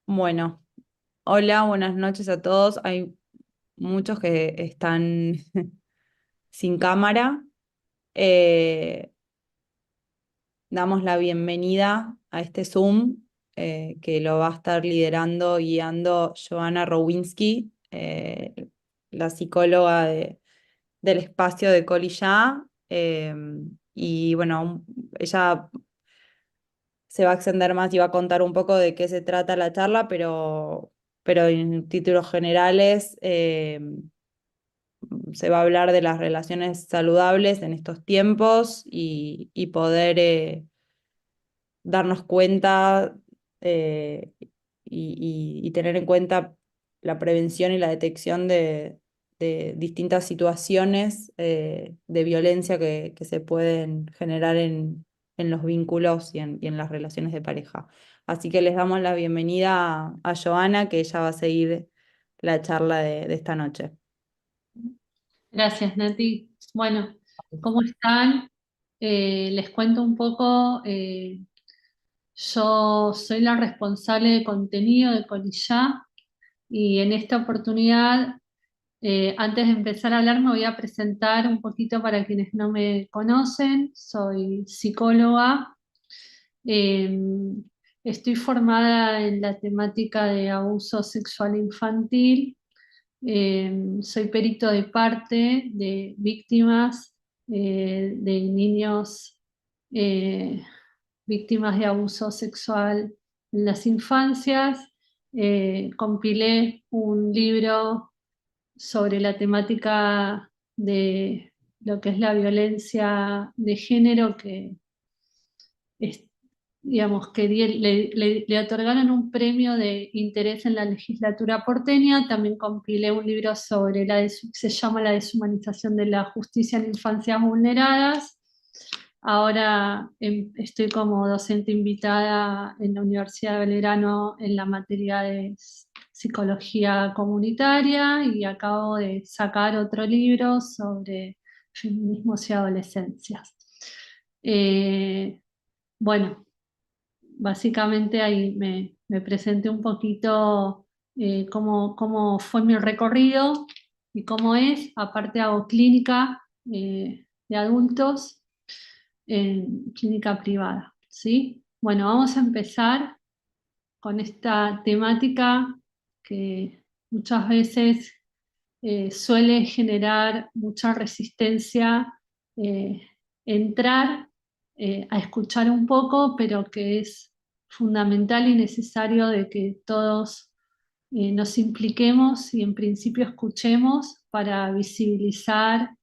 Bueno, hola, buenas noches a todos. Hay muchos que están sin cámara. Eh, Damos la bienvenida a este Zoom que lo va a estar liderando, guiando Joanna Rowinski, la psicóloga del espacio de Colillá. Y bueno, ella se va a extender más y va a contar un poco de qué se trata la charla, pero en títulos generales se va a hablar de las relaciones saludables en estos tiempos y poder darnos cuenta y tener en cuenta la prevención y la detección de distintas situaciones de violencia que se pueden generar en los vínculos y en las relaciones de pareja. Así que les damos la bienvenida a Joana, que ella va a seguir la charla de esta noche. Gracias, Nati. Bueno, ¿cómo están? Les cuento un poco. Yo soy la responsable de contenido de Colillá y en esta oportunidad, antes de empezar a hablar, me voy a presentar un poquito para quienes no me conocen. Soy psicóloga. eh, Estoy formada en la temática de abuso sexual infantil. Soy perito de parte de víctimas de niños eh, víctimas de abuso sexual en las infancias. Compilé un libro sobre la temática de lo que es la violencia de género es- digamos, le otorgaron un premio de interés en la legislatura porteña. También compilé un libro sobre se llama La deshumanización de la justicia en infancias vulneradas. Ahora estoy como docente invitada en la Universidad de Belgrano en la materia de psicología comunitaria y acabo de sacar otro libro sobre feminismos y adolescencias. Eh, bueno, básicamente ahí me presenté un poquito cómo fue mi recorrido y cómo es. Aparte hago clínica de adultos en clínica privada, ¿sí? Bueno, vamos a empezar con esta temática que muchas veces suele generar mucha resistencia, eh, entrar a escuchar un poco, pero que es fundamental y necesario de que todos nos impliquemos y en principio escuchemos para visibilizar,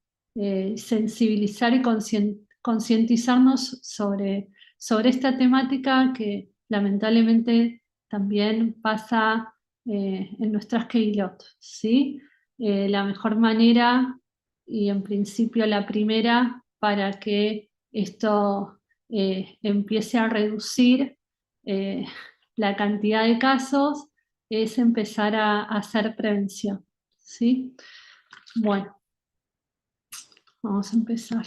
sensibilizar y concientizarnos sobre esta temática que lamentablemente también pasa en nuestras Keilot, ¿sí? La mejor manera y en principio la primera para que esto empiece a reducir eh, la cantidad de casos es empezar a hacer prevención, ¿sí? Bueno, vamos a empezar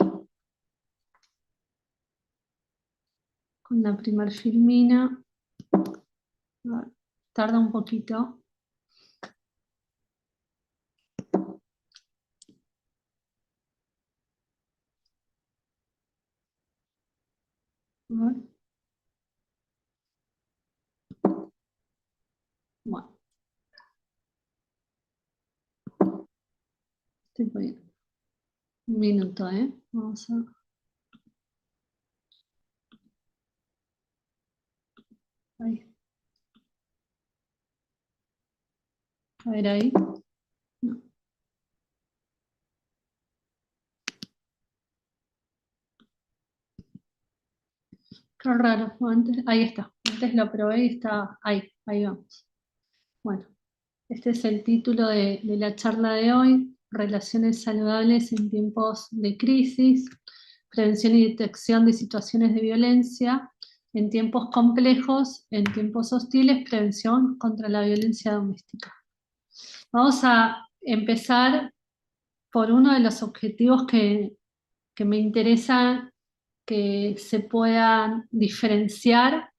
con la primer filmina. Tarda un poquito. Bueno, estoy poniendo un minuto, ¿eh? Vamos a... Ahí. A ver ahí. No. Qué raro. Antes, ahí está. Antes lo probé y está ahí. Ahí vamos. Bueno, este es el título de la charla de hoy, Relaciones saludables en tiempos de crisis, prevención y detección de situaciones de violencia en tiempos complejos, en tiempos hostiles, prevención contra la violencia doméstica. Vamos a empezar por uno de los objetivos que me interesa que se puedan diferenciar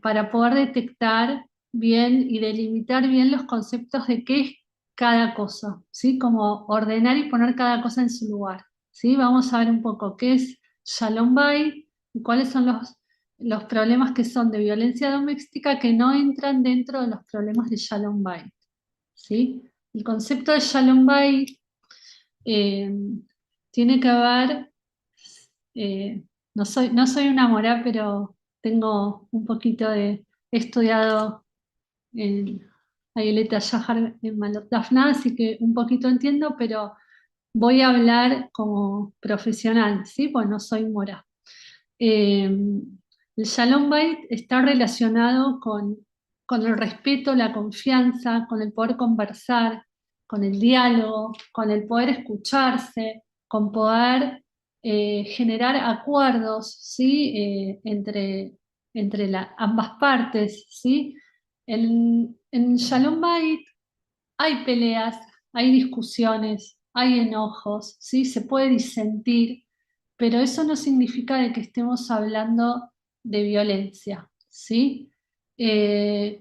para poder detectar bien y delimitar bien los conceptos de qué es cada cosa, ¿sí? Como ordenar y poner cada cosa en su lugar, ¿sí? Vamos a ver un poco qué es Shalom Bay y cuáles son los problemas que son de violencia doméstica que no entran dentro de los problemas de Shalom Bay, ¿sí? El concepto de Shalom Bay eh, tiene que ver, no soy una morá, pero tengo un poquito he estudiado en Ayelet Shahar en Malot Dafna, así que un poquito entiendo, pero voy a hablar como profesional, ¿sí? Pues no soy mora. El Shalom Bait está relacionado con el respeto, la confianza, con el poder conversar, con el diálogo, con el poder escucharse, con poder generar acuerdos, ¿sí? Entre ambas partes, ¿sí? En Shalom Bait hay peleas, hay discusiones, hay enojos, ¿sí? Se puede disentir, pero eso no significa de que estemos hablando de violencia, ¿sí?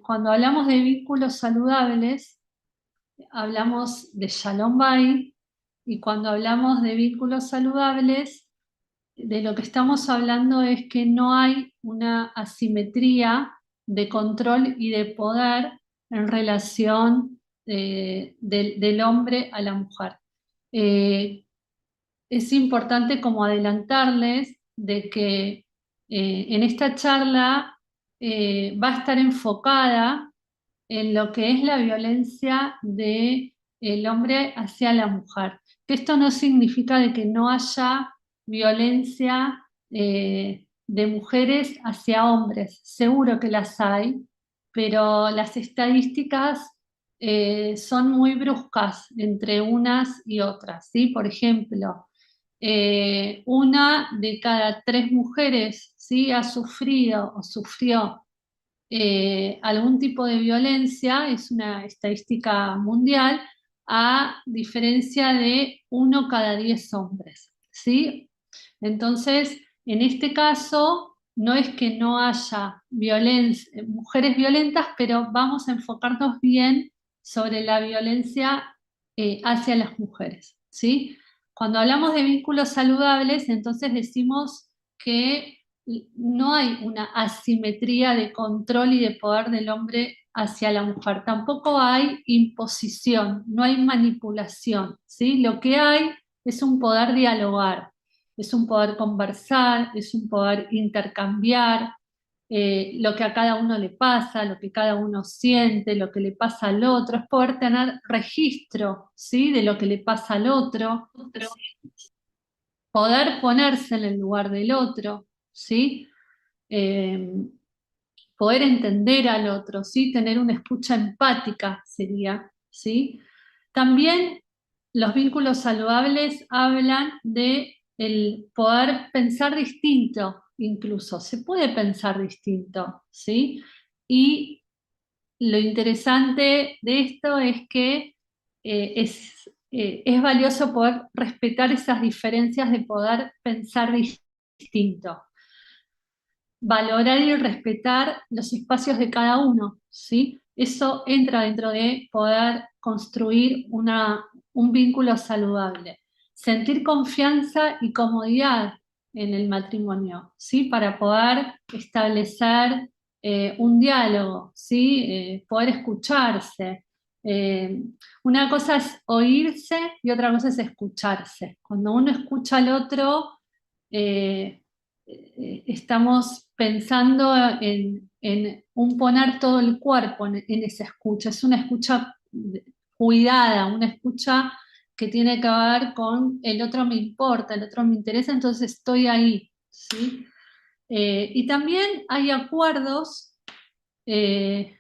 Cuando hablamos de vínculos saludables, hablamos de Shalom Bay, y cuando hablamos de vínculos saludables, de lo que estamos hablando es que no hay una asimetría de control y de poder en relación del hombre a la mujer. Eh, es importante como adelantarles de que en esta charla va a estar enfocada en lo que es la violencia del hombre hacia la mujer. Que esto no significa de que no haya violencia de mujeres hacia hombres. Seguro que las hay, pero las estadísticas son muy bruscas entre unas y otras, ¿sí? Por ejemplo, una de cada tres mujeres, ¿sí? Ha sufrido o sufrió algún tipo de violencia, es una estadística mundial, a diferencia de uno cada 10 hombres, ¿sí? Entonces, en este caso, no es que no haya mujeres violentas, pero vamos a enfocarnos bien sobre la violencia hacia las mujeres, ¿sí? Cuando hablamos de vínculos saludables, entonces decimos que no hay una asimetría de control y de poder del hombre hacia la mujer. Tampoco hay imposición, no hay manipulación, ¿sí? Lo que hay es un poder dialogar, es un poder conversar, es un poder intercambiar lo que a cada uno le pasa, lo que cada uno siente, lo que le pasa al otro, es poder tener registro, ¿sí? De lo que le pasa al otro, poder ponerse en el lugar del otro, ¿sí? Eh, poder entender al otro, ¿sí? Tener una escucha empática sería, ¿sí? También los vínculos saludables hablan de el poder pensar distinto, incluso, se puede pensar distinto, ¿sí? Y lo interesante de esto es que es valioso poder respetar esas diferencias de poder pensar distinto, valorar y respetar los espacios de cada uno, ¿sí? Eso entra dentro de poder construir un vínculo saludable. Sentir confianza y comodidad en el matrimonio, ¿sí? Para poder establecer un diálogo, ¿sí? Poder escucharse. Eh, una cosa es oírse y otra cosa es escucharse. Cuando uno escucha al otro, eh, estamos pensando en un poner todo el cuerpo en esa escucha. Es una escucha cuidada, una escucha que tiene que ver con el otro me importa, el otro me interesa, entonces estoy ahí, ¿sí? Y también hay acuerdos eh,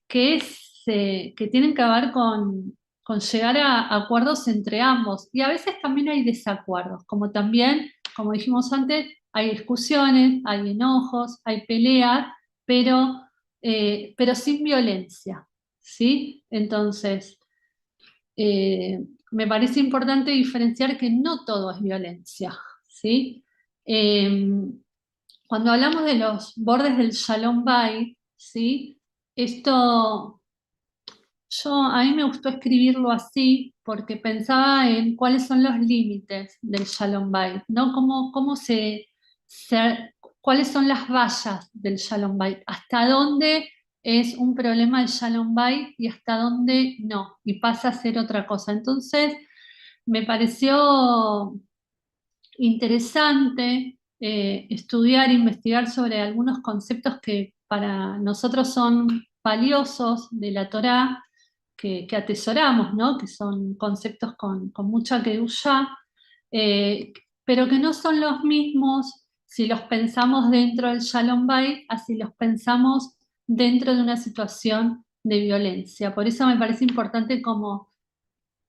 que tienen que ver con llegar a acuerdos entre ambos. Y a veces también hay desacuerdos, como también, como dijimos antes, hay discusiones, hay enojos, hay peleas, pero sin violencia, ¿sí? Entonces, eh, me parece importante diferenciar que no todo es violencia, ¿sí? Eh, cuando hablamos de los bordes del Shalom Bay, ¿sí? Esto, a mí me gustó escribirlo así porque pensaba en cuáles son los límites del Shalom Bait, ¿no? Cuáles son las vallas del Shalom Bait, hasta dónde es un problema el Shalom Bait y hasta dónde no, y pasa a ser otra cosa. Entonces, me pareció interesante estudiar, investigar sobre algunos conceptos que para nosotros son valiosos de la Torá, que atesoramos, ¿no? Que son conceptos con mucha kedushá, eh, pero que no son los mismos si los pensamos dentro del Shalom Bait, así los pensamos dentro de una situación de violencia. Por eso me parece importante como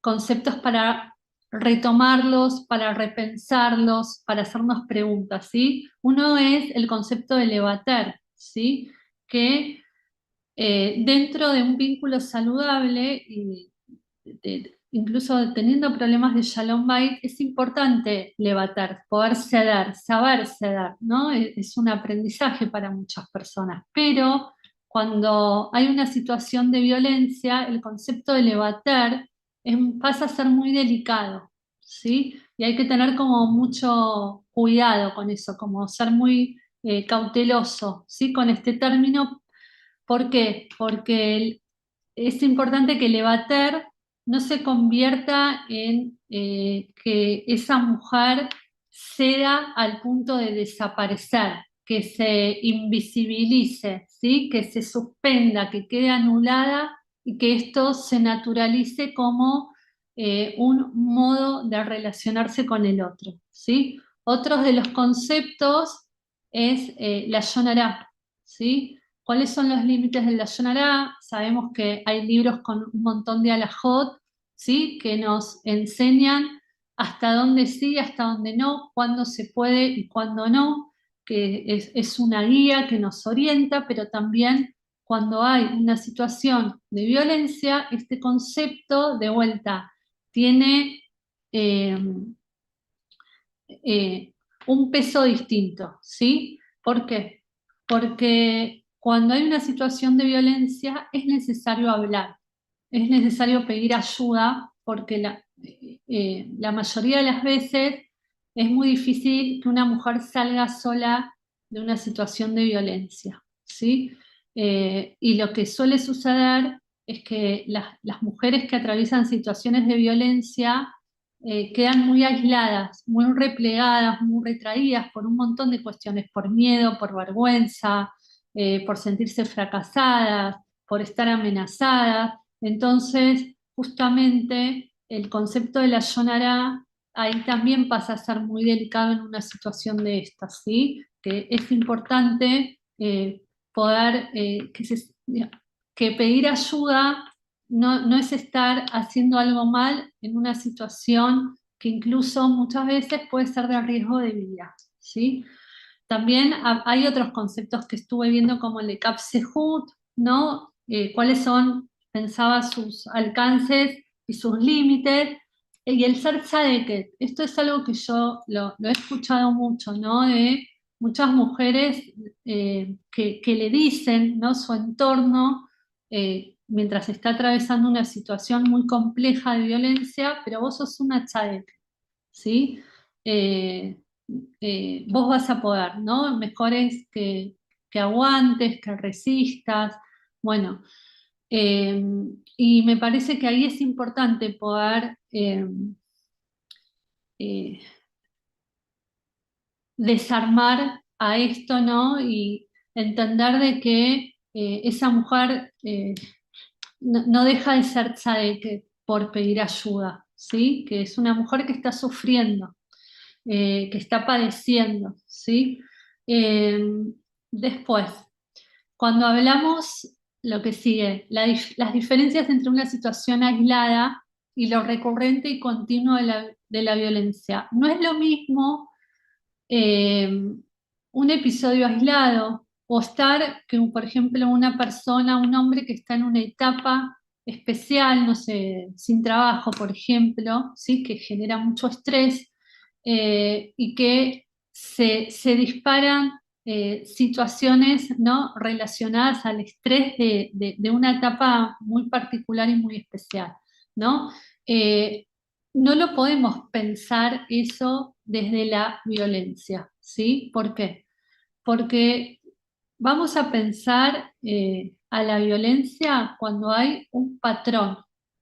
conceptos para retomarlos, para repensarlos, para hacernos preguntas, ¿sí? Uno es el concepto de levater, ¿sí? Que dentro de un vínculo saludable y incluso teniendo problemas de Shalom Bait, es importante levatar, poder ceder, saber ceder, ¿no? Es un aprendizaje para muchas personas, pero cuando hay una situación de violencia, el concepto de levatar pasa a ser muy delicado, ¿sí? Y hay que tener como mucho cuidado con eso, como ser muy cauteloso, ¿sí? Con este término. ¿Por qué? Porque es importante que el Evater no se convierta en que esa mujer ceda al punto de desaparecer, que se invisibilice, ¿sí? Que se suspenda, que quede anulada y que esto se naturalice como un modo de relacionarse con el otro, ¿sí? Otros de los conceptos es la Yonará, ¿sí? ¿Cuáles son los límites de la Shonará? Sabemos que hay libros con un montón de alajot, ¿sí? Que nos enseñan hasta dónde sí, hasta dónde no, cuándo se puede y cuándo no, que es una guía que nos orienta, pero también cuando hay una situación de violencia, este concepto de vuelta tiene eh, eh, un peso distinto, ¿sí? ¿Por qué? Porque cuando hay una situación de violencia es necesario hablar, es necesario pedir ayuda, porque la mayoría de las veces es muy difícil que una mujer salga sola de una situación de violencia, ¿sí? Y lo que suele suceder es que las mujeres que atraviesan situaciones de violencia quedan muy aisladas, muy replegadas, muy retraídas por un montón de cuestiones, por miedo, por vergüenza, por sentirse fracasadas, por estar amenazadas. Entonces, justamente el concepto de la Yonará ahí también pasa a ser muy delicado en una situación de estas, ¿sí? Que es importante poder que pedir ayuda no es estar haciendo algo mal en una situación que incluso muchas veces puede ser de riesgo de vida, ¿sí? También hay otros conceptos que estuve viendo como el de Capsehut, ¿no? ¿Cuáles son, pensaba, sus alcances y sus límites? Y el ser tzadeket, esto es algo que yo lo he escuchado mucho, ¿no? De muchas mujeres que le dicen, ¿no? Su entorno, mientras está atravesando una situación muy compleja de violencia, pero vos sos una tzadeket, ¿sí? Eh, vos vas a poder, ¿no? Mejor es que aguantes, que resistas, bueno, eh, y me parece que ahí es importante poder eh, desarmar a esto, ¿no? Y entender de que esa mujer no deja de ser tzadeke por pedir ayuda, ¿sí? Que es una mujer que está sufriendo, que está padeciendo, ¿sí? Eh, Después, cuando hablamos, lo que sigue, las diferencias entre una situación aislada y lo recurrente y continuo de la violencia. No es lo mismo eh, un episodio aislado o estar que, por ejemplo, una persona, un hombre que está en una etapa especial, no sé, sin trabajo, por ejemplo, ¿sí? Que genera mucho estrés y que se disparan situaciones, ¿no?, relacionadas al estrés de una etapa muy particular y muy especial, ¿no? Eh, no lo podemos pensar eso desde la violencia, ¿sí? ¿Por qué? Porque vamos a pensar a la violencia cuando hay un patrón,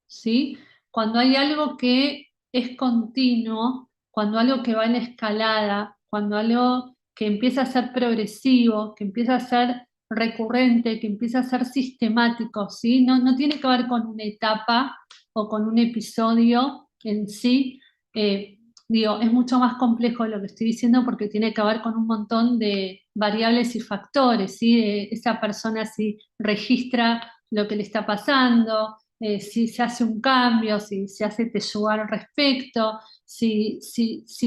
¿sí? Cuando hay algo que es continuo, cuando algo que va en escalada, cuando algo que empieza a ser progresivo, que empieza a ser recurrente, que empieza a ser sistemático, ¿sí? No tiene que ver con una etapa o con un episodio en sí. eh, Digo, es mucho más complejo lo que estoy diciendo porque tiene que ver con un montón de variables y factores, ¿sí? Esa persona si registra lo que le está pasando, si se hace un cambio, si se hace tesuar al respecto, si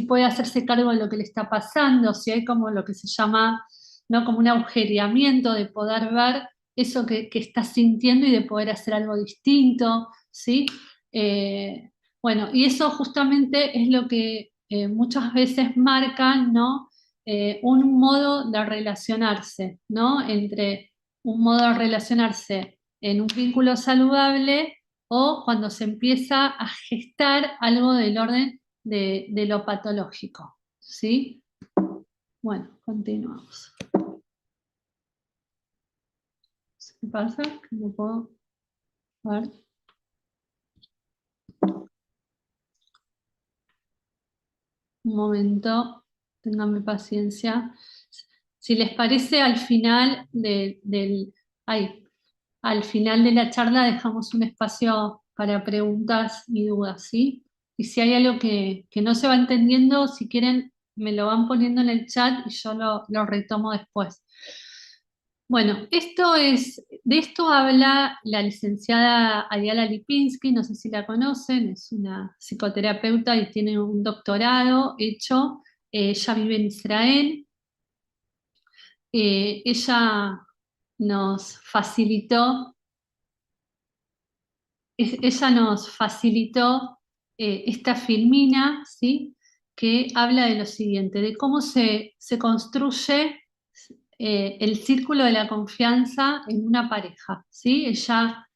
puede hacerse cargo de lo que le está pasando, si hay como lo que se llama, ¿no?, como un agujereamiento de poder ver eso que está sintiendo y de poder hacer algo distinto, ¿sí? Eh, bueno, y eso justamente es lo que muchas veces marca, ¿no?, un modo de relacionarse, ¿no? Entre un modo de relacionarse en un vínculo saludable o cuando se empieza a gestar algo del orden de lo patológico, ¿sí? Bueno, continuamos. ¿Qué pasa? Que no puedo ver. Un momento, ténganme paciencia. Si les parece, ay, al final de la charla dejamos un espacio para preguntas y dudas, ¿sí? Y si hay algo que no se va entendiendo, si quieren, me lo van poniendo en el chat y yo lo retomo después. Bueno, de esto habla la licenciada Ariala Lipinski, no sé si la conocen, es una psicoterapeuta y tiene un doctorado hecho. Ella vive en Israel. Ella nos facilitó, ella nos facilitó esta filmina, ¿sí?, que habla de lo siguiente, de cómo se construye el círculo de la confianza en una pareja, ¿sí? Ella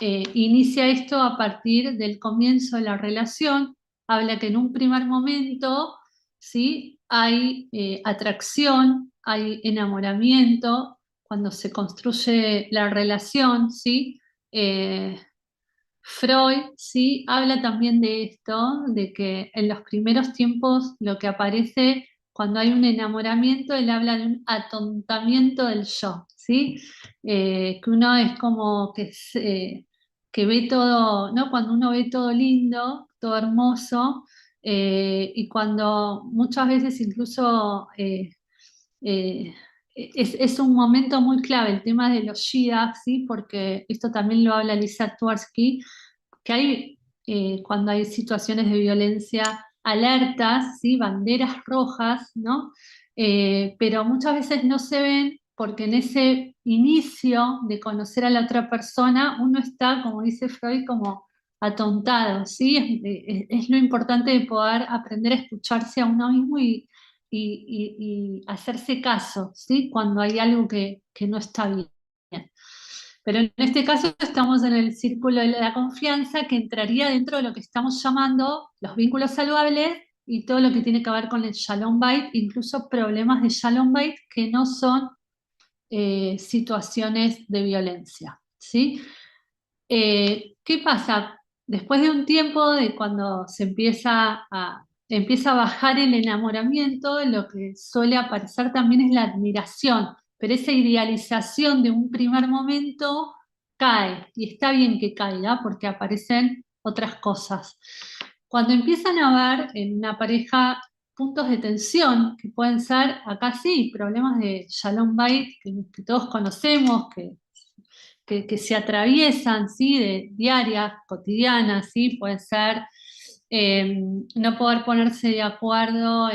inicia esto a partir del comienzo de la relación, habla que en un primer momento, ¿sí?, hay atracción, hay enamoramiento, cuando se construye la relación, ¿sí? Eh, Freud, sí, habla también de esto, de que en los primeros tiempos lo que aparece cuando hay un enamoramiento, él habla de un atontamiento del yo, ¿sí? Que uno es como que ve todo, ¿no? Cuando uno ve todo lindo, todo hermoso, y cuando muchas veces incluso eh, es un momento muy clave el tema de los Shias, ¿sí? Porque esto también lo habla Lisa Tversky, que hay, cuando hay situaciones de violencia, alertas, ¿sí?, banderas rojas, ¿no? Pero muchas veces no se ven porque en ese inicio de conocer a la otra persona uno está, como dice Freud, como atontado, ¿sí? Es lo importante de poder aprender a escucharse a uno mismo y hacerse caso, ¿sí?, cuando hay algo que no está bien. Pero en este caso estamos en el círculo de la confianza que entraría dentro de lo que estamos llamando los vínculos saludables y todo lo que tiene que ver con el Shalom Bait, incluso problemas de Shalom Bait que no son situaciones de violencia, ¿sí? ¿Qué pasa? Después de un tiempo de cuando empieza a bajar el enamoramiento, lo que suele aparecer también es la admiración, pero esa idealización de un primer momento cae, y está bien que caiga porque aparecen otras cosas. Cuando empiezan a haber en una pareja puntos de tensión, que pueden ser, acá sí, problemas de Shalom Bait que todos conocemos, que se atraviesan, ¿sí?, de diarias, cotidianas, ¿sí? Puede ser no poder ponerse de acuerdo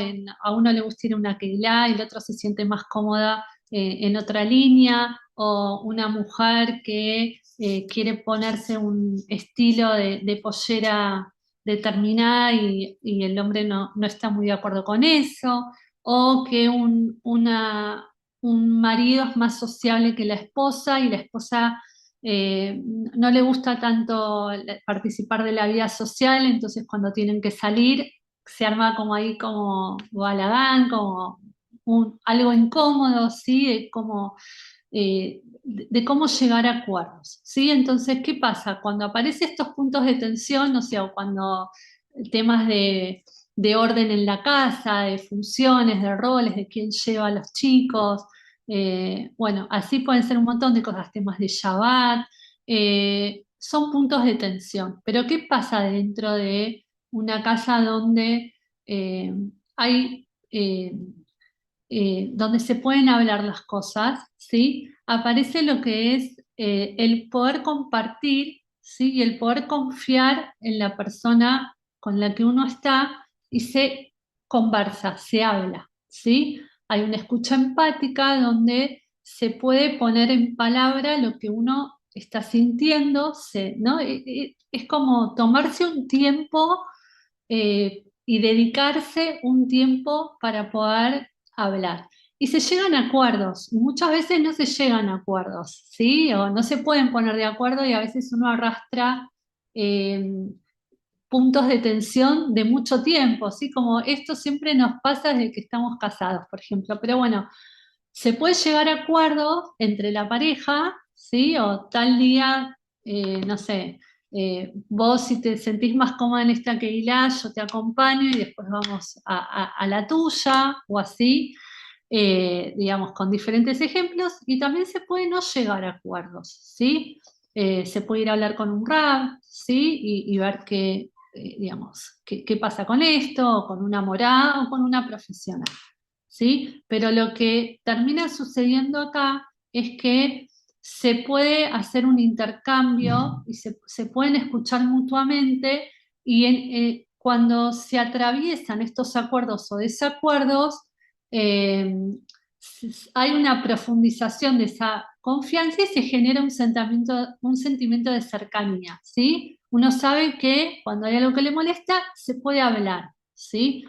a uno le gusta ir a una keilá y el otro se siente más cómoda en otra línea, o una mujer que quiere ponerse un estilo de pollera determinada y el hombre no está muy de acuerdo con eso, o que un marido es más sociable que la esposa y la esposa no le gusta tanto participar de la vida social, entonces cuando tienen que salir se arma como ahí como balagán, como algo incómodo, ¿sí? De cómo llegar a acuerdos, ¿sí? Entonces, ¿qué pasa? Cuando aparecen estos puntos de tensión, o sea, o cuando temas de orden en la casa, de funciones, de roles, de quién lleva a los chicos, bueno, así pueden ser un montón de cosas, temas de Shabbat, son puntos de tensión. Pero ¿qué pasa dentro de una casa donde eh, hay donde se pueden hablar las cosas, ¿sí? Aparece lo que es el poder compartir, ¿sí? Y el poder confiar en la persona con la que uno está y se conversa, se habla, ¿sí? Hay una escucha empática donde se puede poner en palabra lo que uno está sintiendo, ¿no? Es como tomarse un tiempo y dedicarse un tiempo para poder hablar. Y se llegan a acuerdos, y muchas veces no se llegan a acuerdos, ¿sí? O no se pueden poner de acuerdo y a veces uno arrastra eh, puntos de tensión de mucho tiempo, ¿sí? Como esto siempre nos pasa desde que estamos casados, por ejemplo. Pero bueno, se puede llegar a acuerdos entre la pareja, ¿sí? O tal día, no sé, vos si te sentís más cómoda en esta Keilah, yo te acompaño y después vamos a la tuya o así, digamos, con diferentes ejemplos. Y también se puede no llegar a acuerdos, ¿sí? Se puede ir a hablar con un rab, ¿sí? Y ver qué, digamos, qué pasa con esto, o con una morada o con una profesional. ¿Sí? Pero lo que termina sucediendo acá es que se puede hacer un intercambio y se pueden escuchar mutuamente y cuando se atraviesan estos acuerdos o desacuerdos, eh, hay una profundización de esa confianza y se genera un sentimiento de cercanía, ¿sí? Uno sabe que cuando hay algo que le molesta, se puede hablar, ¿sí?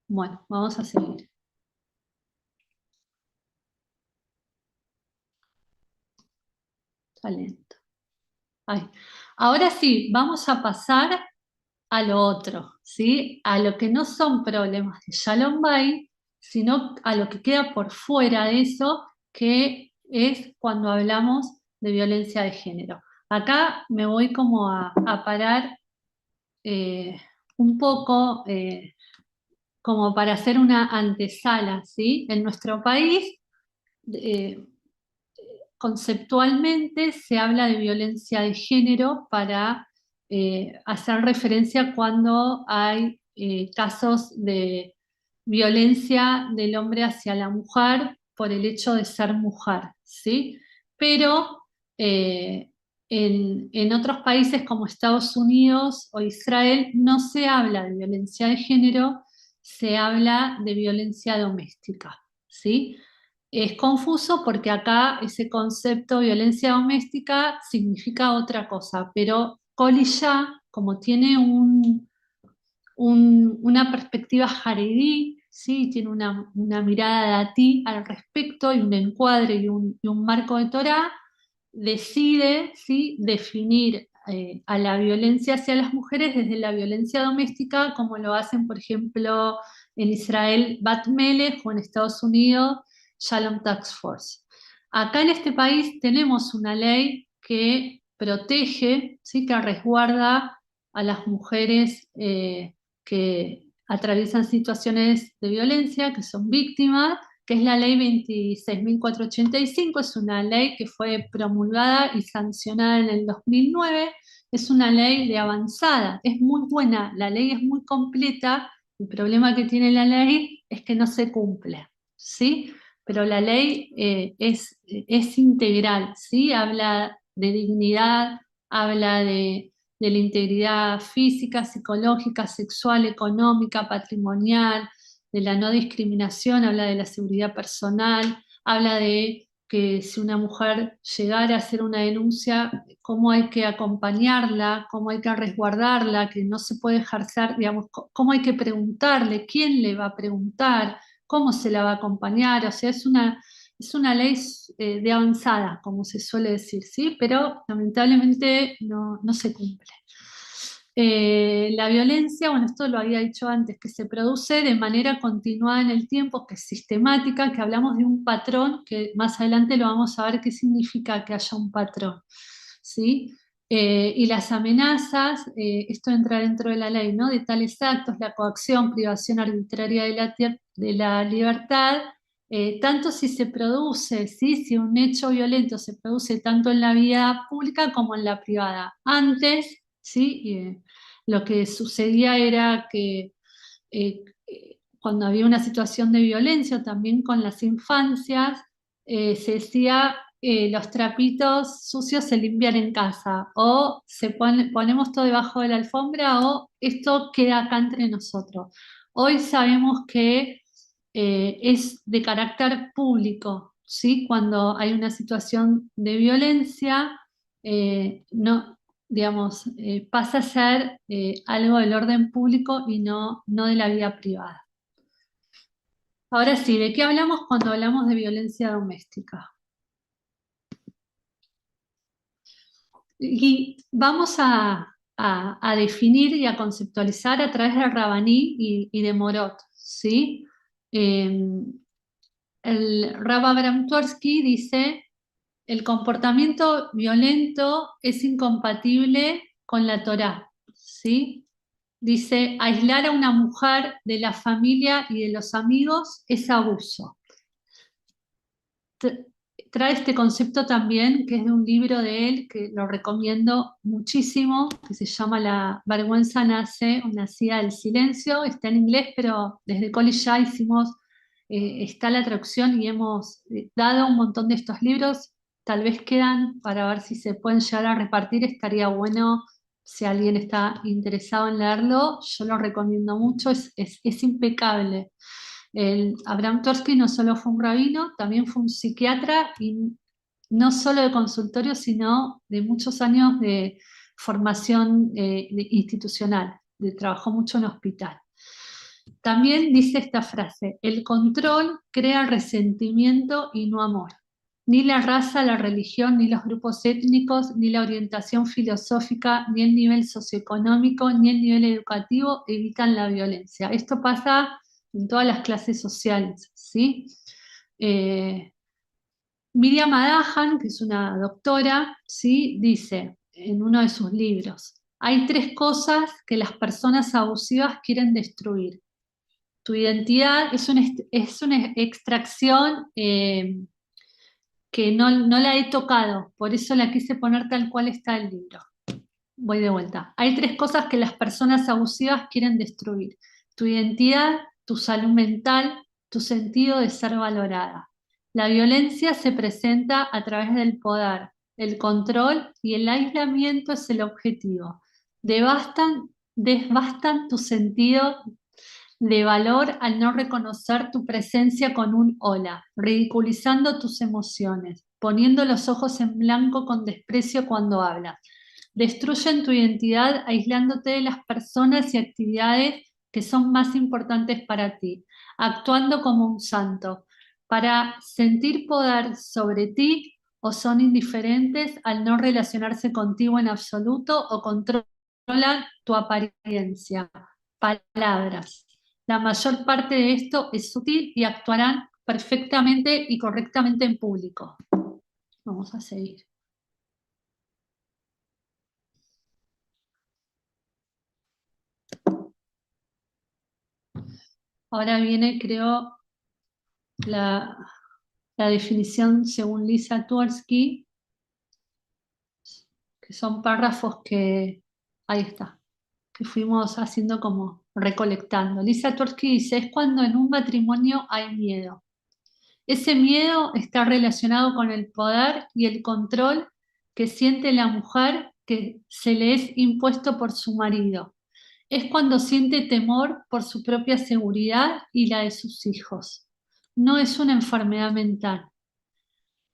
Bueno, vamos a seguir. Talento. Ay. Ahora sí, vamos a pasar a lo otro, ¿sí? A lo que no son problemas de Shalom Bay, sino a lo que queda por fuera de eso, que es cuando hablamos de violencia de género. Acá me voy como a parar eh, un poco como para hacer una antesala, ¿sí? En nuestro país, eh, conceptualmente se habla de violencia de género para hacer referencia cuando hay casos de violencia del hombre hacia la mujer por el hecho de ser mujer, ¿sí? Pero eh, en otros países como Estados Unidos o Israel no se habla de violencia de género, se habla de violencia doméstica, ¿sí? Es confuso porque acá ese concepto violencia doméstica significa otra cosa, pero Colilla, como tiene una perspectiva jaredí, ¿sí? Tiene una mirada de ti al respecto y un encuadre y un marco de Torah, decide, ¿sí? Definir a la violencia hacia las mujeres desde la violencia doméstica, como lo hacen, por ejemplo, en Israel Bat Melech o en Estados Unidos Shalom Task Force. Acá en este país tenemos una ley que protege, ¿sí? Que resguarda a las mujeres que atraviesan situaciones de violencia, que son víctimas, que es la ley 26.485. Es una ley que fue promulgada y sancionada en el 2009. Es una ley de avanzada, es muy buena, la ley es muy completa. El problema que tiene la ley es que no se cumple, ¿sí? Pero la ley es integral, ¿sí? Habla de dignidad, habla de la integridad física, psicológica, sexual, económica, patrimonial, de la no discriminación, habla de la seguridad personal, habla de que si una mujer llegara a hacer una denuncia, cómo hay que acompañarla, cómo hay que resguardarla, que no se puede ejercer, digamos, cómo hay que preguntarle, quién le va a preguntar, cómo se la va a acompañar, o sea, es una ley de avanzada, como se suele decir, ¿sí? Pero lamentablemente no se cumple. La violencia, bueno, esto lo había dicho antes, que se produce de manera continuada en el tiempo, que es sistemática, que hablamos de un patrón, que más adelante lo vamos a ver qué significa que haya un patrón, ¿sí? Y las amenazas, esto entra dentro de la ley, ¿no? De tales actos, la coacción, privación arbitraria de la libertad, tanto si se produce, ¿sí? Si un hecho violento se produce tanto en la vida pública como en la privada. Antes, ¿sí? Lo que sucedía era que cuando había una situación de violencia, también con las infancias, se decía los trapitos sucios se limpian en casa, o ponemos todo debajo de la alfombra, o esto queda acá entre nosotros. Hoy sabemos que es de carácter público, ¿sí? Cuando hay una situación de violencia, no, digamos, pasa a ser algo del orden público y no de la vida privada. Ahora sí, ¿de qué hablamos cuando hablamos de violencia doméstica? Y vamos a definir y a conceptualizar a través de Rabaní y de Morot, ¿sí? Eh, el Rav Abraham Twersky dice: el comportamiento violento es incompatible con la Torá, ¿sí? Dice, aislar a una mujer de la familia y de los amigos es abuso. Trae este concepto también, que es de un libro de él, que lo recomiendo muchísimo, que se llama La vergüenza nace o nacida del silencio. Está en inglés, pero desde College ya hicimos, está la traducción y hemos dado un montón de estos libros. Tal vez quedan para ver si se pueden llegar a repartir. Estaría bueno si alguien está interesado en leerlo. Yo lo recomiendo mucho, es impecable. El Abraham Tversky no solo fue un rabino, también fue un psiquiatra, y no solo de consultorio, sino de muchos años de formación institucional, trabajó mucho en hospital. También dice esta frase: el control crea resentimiento y no amor. Ni la raza, la religión, ni los grupos étnicos, ni la orientación filosófica, ni el nivel socioeconómico, ni el nivel educativo evitan la violencia. Esto pasa en todas las clases sociales, ¿sí? Miriam Adahan, que es una doctora, ¿sí? Dice en uno de sus libros: hay tres cosas que las personas abusivas quieren destruir. Tu identidad es una extracción que no la he tocado, por eso la quise poner tal cual está el libro. Voy de vuelta. Hay tres cosas que las personas abusivas quieren destruir: tu identidad, tu salud mental, tu sentido de ser valorada. La violencia se presenta a través del poder, el control y el aislamiento es el objetivo. Devastan tu sentido de valor al no reconocer tu presencia con un hola, ridiculizando tus emociones, poniendo los ojos en blanco con desprecio cuando hablas. Destruyen tu identidad aislándote de las personas y actividades que son más importantes para ti, actuando como un santo, para sentir poder sobre ti, o son indiferentes al no relacionarse contigo en absoluto o controlan tu apariencia. Palabras. La mayor parte de esto es sutil y actuarán perfectamente y correctamente en público. Vamos a seguir. Ahora viene, creo, la, la definición según Lisa Tversky, que son párrafos que, ahí está, que fuimos haciendo como recolectando. Lisa Tversky dice: es cuando en un matrimonio hay miedo. Ese miedo está relacionado con el poder y el control que siente la mujer que se le es impuesto por su marido. Es cuando siente temor por su propia seguridad y la de sus hijos. No es una enfermedad mental.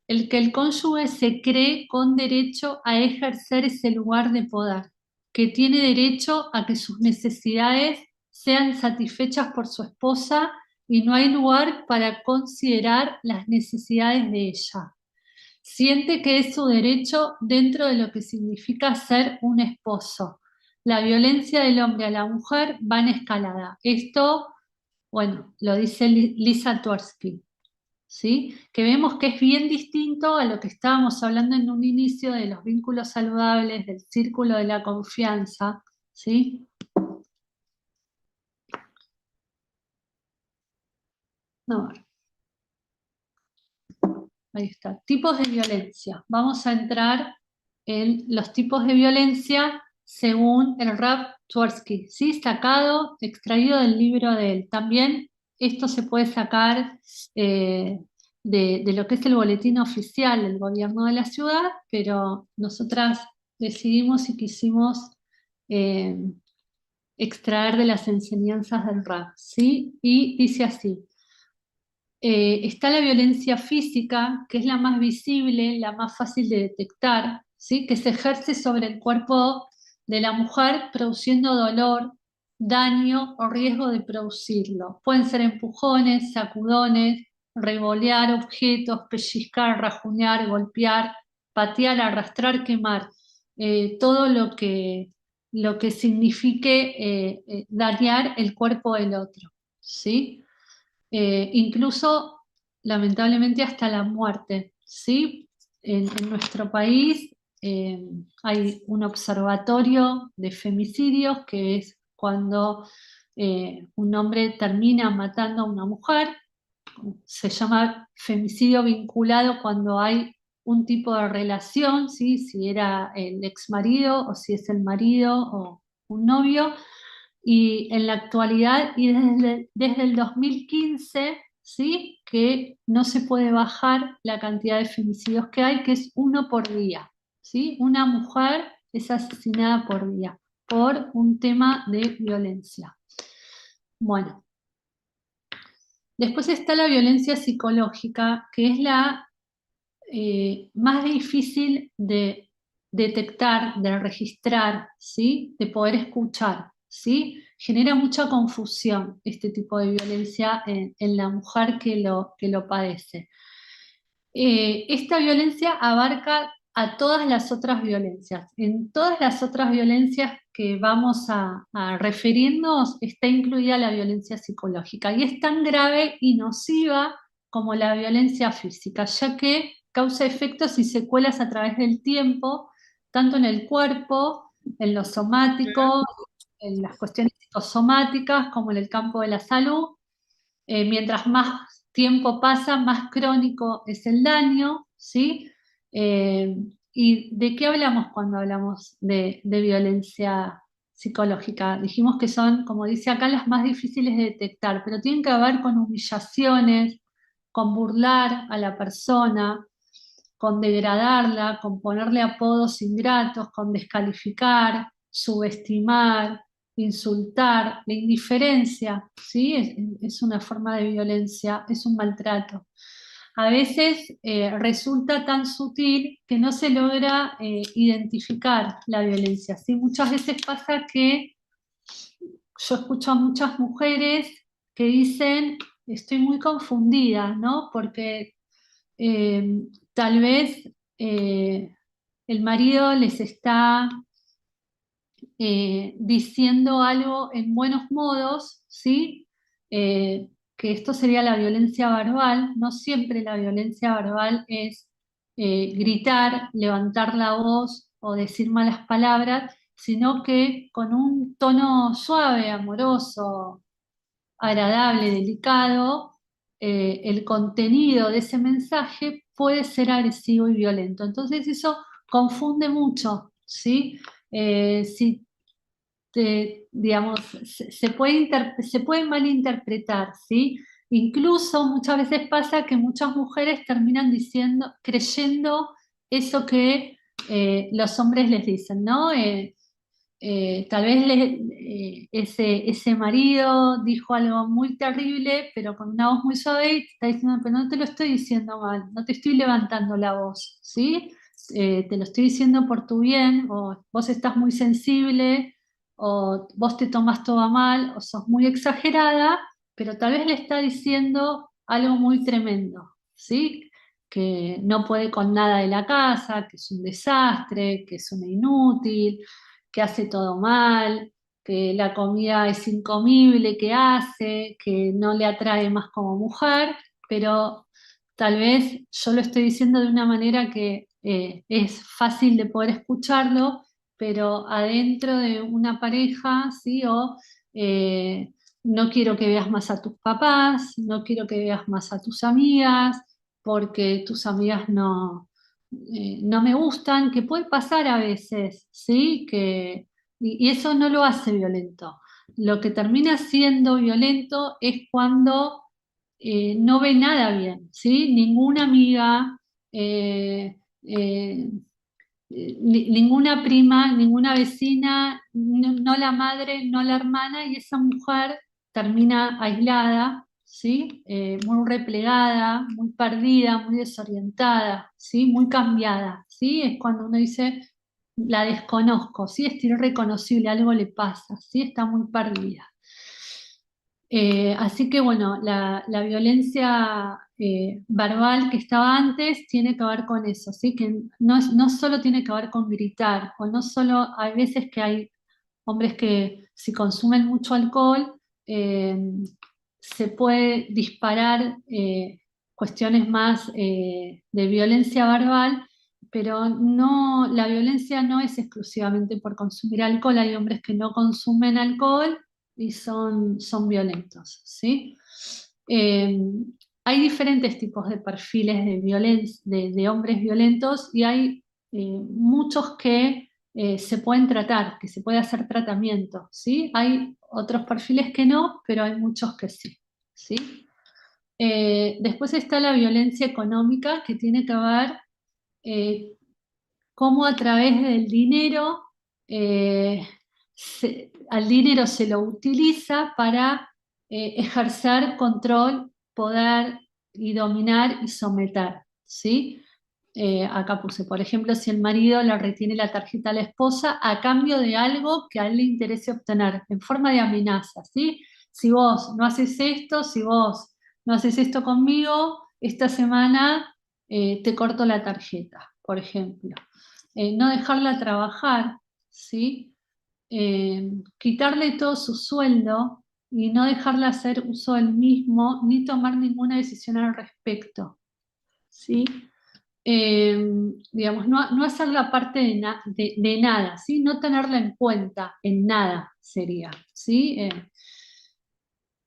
El que el cónyuge se cree con derecho a ejercer ese lugar de poder, que tiene derecho a que sus necesidades sean satisfechas por su esposa y no hay lugar para considerar las necesidades de ella. Siente que es su derecho dentro de lo que significa ser un esposo. La violencia del hombre a la mujer va en escalada. Esto, bueno, lo dice Lisa Tversky, ¿sí? Que vemos que es bien distinto a lo que estábamos hablando en un inicio de los vínculos saludables, del círculo de la confianza, ¿sí? A ver, ahí está. Tipos de violencia. Vamos a entrar en los tipos de violencia según el Rab Tversky, ¿sí? Sacado, extraído del libro de él. También esto se puede sacar eh, de lo que es el boletín oficial del gobierno de la ciudad, pero nosotras decidimos y quisimos eh, extraer de las enseñanzas del Rab, ¿sí? Y dice así. Está la violencia física, que es la más visible, la más fácil de detectar, ¿sí? Que se ejerce sobre el cuerpo de la mujer produciendo dolor, daño o riesgo de producirlo. Pueden ser empujones, sacudones, revolear objetos, pellizcar, rajuñar, golpear, patear, arrastrar, quemar. Todo lo que signifique dañar el cuerpo del otro, ¿sí? Incluso lamentablemente hasta la muerte, ¿sí? En nuestro país eh, hay un observatorio de femicidios que es cuando un hombre termina matando a una mujer. Se llama femicidio vinculado cuando hay un tipo de relación, ¿sí? Si era el ex marido o si es el marido o un novio. Y en la actualidad, y desde el 2015, ¿sí? Que no se puede bajar la cantidad de femicidios que hay, que es uno por día, ¿sí? Una mujer es asesinada por día por un tema de violencia. Bueno, después está la violencia psicológica, que es la más difícil de detectar, de registrar, ¿sí? De poder escuchar, ¿sí? Genera mucha confusión este tipo de violencia en la mujer que lo padece. Esta violencia abarca a todas las otras violencias. En todas las otras violencias que vamos a referirnos está incluida la violencia psicológica y es tan grave y nociva como la violencia física, ya que causa efectos y secuelas a través del tiempo, tanto en el cuerpo, en lo somático, en las cuestiones psicosomáticas, como en el campo de la salud. Mientras más tiempo pasa, más crónico es el daño, ¿sí? Eh, ¿Y de qué hablamos cuando hablamos de violencia psicológica? Dijimos que son, como dice acá, las más difíciles de detectar, pero tienen que ver con humillaciones, con burlar a la persona, con degradarla, con ponerle apodos ingratos, con descalificar, subestimar, insultar, la indiferencia, ¿sí? Es una forma de violencia, es un maltrato. A veces resulta tan sutil que no se logra identificar la violencia, ¿sí? Muchas veces pasa que yo escucho a muchas mujeres que dicen, estoy muy confundida, ¿no? Porque eh, tal vez el marido les está diciendo algo en buenos modos, ¿sí? Eh, que esto sería la violencia verbal. No siempre la violencia verbal es gritar, levantar la voz o decir malas palabras, sino que con un tono suave, amoroso, agradable, delicado, el contenido de ese mensaje puede ser agresivo y violento. Entonces eso confunde mucho, ¿sí? Si digamos, se puede malinterpretar, ¿sí? Incluso muchas veces pasa que muchas mujeres terminan diciendo, creyendo eso que los hombres les dicen, ¿no? Tal vez ese marido dijo algo muy terrible, pero con una voz muy suave y te está diciendo, pero no te lo estoy diciendo mal, no te estoy levantando la voz, ¿sí? Te lo estoy diciendo por tu bien, o vos estás muy sensible, o vos te tomás todo a mal, o sos muy exagerada, pero tal vez le está diciendo algo muy tremendo, ¿sí? Que no puede con nada de la casa, que es un desastre, que es una inútil, que hace todo mal, que la comida es incomible, que hace, que no le atrae más como mujer, pero tal vez yo lo estoy diciendo de una manera que es fácil de poder escucharlo, pero adentro de una pareja, ¿sí? O no quiero que veas más a tus papás, no quiero que veas más a tus amigas, porque tus amigas no me gustan, que puede pasar a veces, ¿sí? Y eso no lo hace violento. Lo que termina siendo violento es cuando no ve nada bien, ¿sí? Ninguna amiga, eh, eh, ninguna prima, ninguna vecina, no la madre, no la hermana, y esa mujer termina aislada, ¿sí? Muy replegada, muy perdida, muy desorientada, ¿sí? Muy cambiada, ¿sí? Es cuando uno dice, la desconozco, ¿sí? Es irreconocible, algo le pasa, ¿sí? Está muy perdida. Así que bueno, la violencia verbal que estaba antes tiene que ver con eso, ¿sí? Que no solo tiene que ver con gritar, o no solo, hay veces que hay hombres que si consumen mucho alcohol, eh, se puede disparar cuestiones más de violencia verbal, pero no, la violencia no es exclusivamente por consumir alcohol, hay hombres que no consumen alcohol y son violentos, ¿sí? Eh, Hay diferentes tipos de perfiles de violencia, de hombres violentos y hay muchos que se pueden tratar, que se puede hacer tratamiento, ¿sí? Hay otros perfiles que no, pero hay muchos que sí, ¿sí? Después está la violencia económica que tiene que ver eh, cómo a través del dinero, al dinero se lo utiliza para ejercer control, poder y dominar y someter, ¿sí? Acá puse, por ejemplo, si el marido le retiene la tarjeta a la esposa a cambio de algo que a él le interese obtener, en forma de amenaza, ¿sí? Si vos no haces esto, si vos no haces esto conmigo, esta semana te corto la tarjeta, por ejemplo. No dejarla trabajar, ¿sí? Quitarle todo su sueldo y no dejarla hacer uso del mismo, ni tomar ninguna decisión al respecto, ¿sí? Eh, digamos, no hacerla parte de nada, ¿sí? No tenerla en cuenta en nada sería, ¿sí?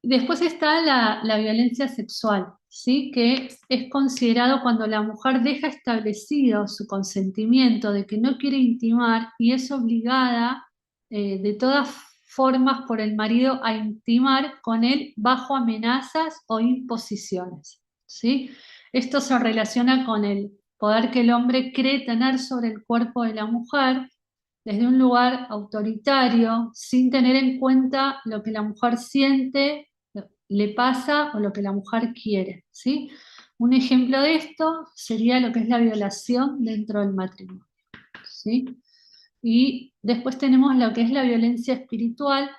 Después está la violencia sexual, ¿sí? Que es considerado cuando la mujer deja establecido su consentimiento de que no quiere intimar y es obligada de todas formas por el marido a intimar con él bajo amenazas o imposiciones, ¿sí? Esto se relaciona con el poder que el hombre cree tener sobre el cuerpo de la mujer desde un lugar autoritario, sin tener en cuenta lo que la mujer siente, le pasa o lo que la mujer quiere, ¿sí? Un ejemplo de esto sería lo que es la violación dentro del matrimonio, ¿sí? Y después tenemos lo que es la violencia espiritual,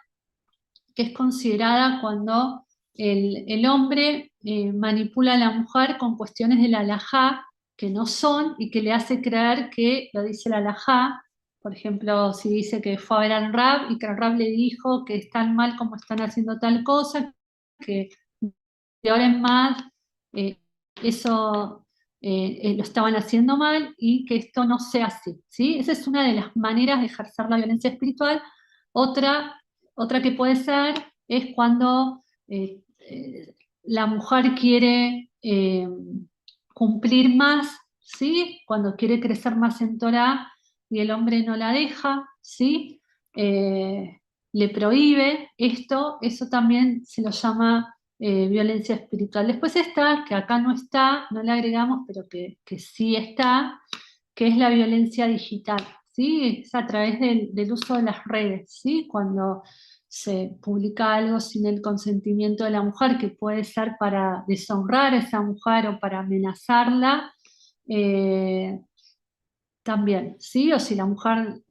que es considerada cuando el hombre manipula a la mujer con cuestiones de la halajá que no son y que le hace creer que lo dice la halajá. Por ejemplo, si dice que fue a ver al Rab y que el Rab le dijo que están mal como están haciendo tal cosa, que de ahora en más eh, eso lo estaban haciendo mal y que esto no sea así, ¿sí? Esa es una de las maneras de ejercer la violencia espiritual. Otra, otra que puede ser es cuando la mujer quiere cumplir más, ¿sí? Cuando quiere crecer más en Torah y el hombre no la deja, ¿sí? Le prohíbe esto, eso también se lo llama violencia espiritual. Después está, que acá no está, no la agregamos, pero que sí está, que es la violencia digital, ¿sí? Es a través del uso de las redes, ¿sí? Cuando se publica algo sin el consentimiento de la mujer, que puede ser para deshonrar a esa mujer o para amenazarla, eh, también, ¿sí? O si la mujer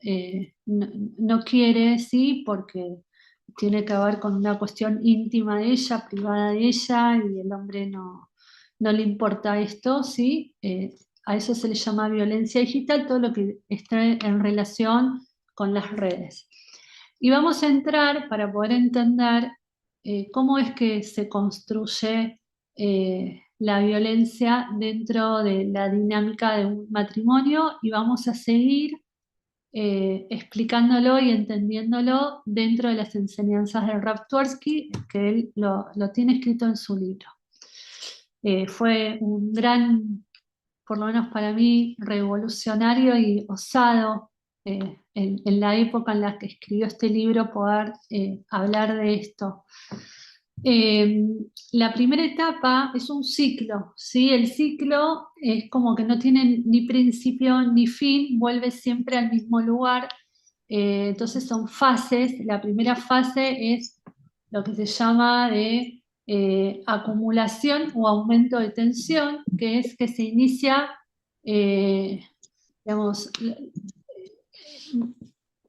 no quiere, ¿sí? Porque tiene que ver con una cuestión íntima de ella, privada de ella, y el hombre no le importa esto, ¿sí? A eso se le llama violencia digital, todo lo que está en relación con las redes. Y vamos a entrar para poder entender cómo es que se construye la violencia dentro de la dinámica de un matrimonio, y vamos a seguir explicándolo y entendiéndolo dentro de las enseñanzas de Rav Twersky, que él lo tiene escrito en su libro. Fue un gran, por lo menos para mí, revolucionario y osado en la época en la que escribió este libro poder hablar de esto. Eh, la primera etapa es un ciclo, ¿sí? El ciclo es como que no tiene ni principio ni fin, vuelve siempre al mismo lugar. Entonces son fases. La primera fase es lo que se llama de acumulación o aumento de tensión, que es que se inicia, digamos,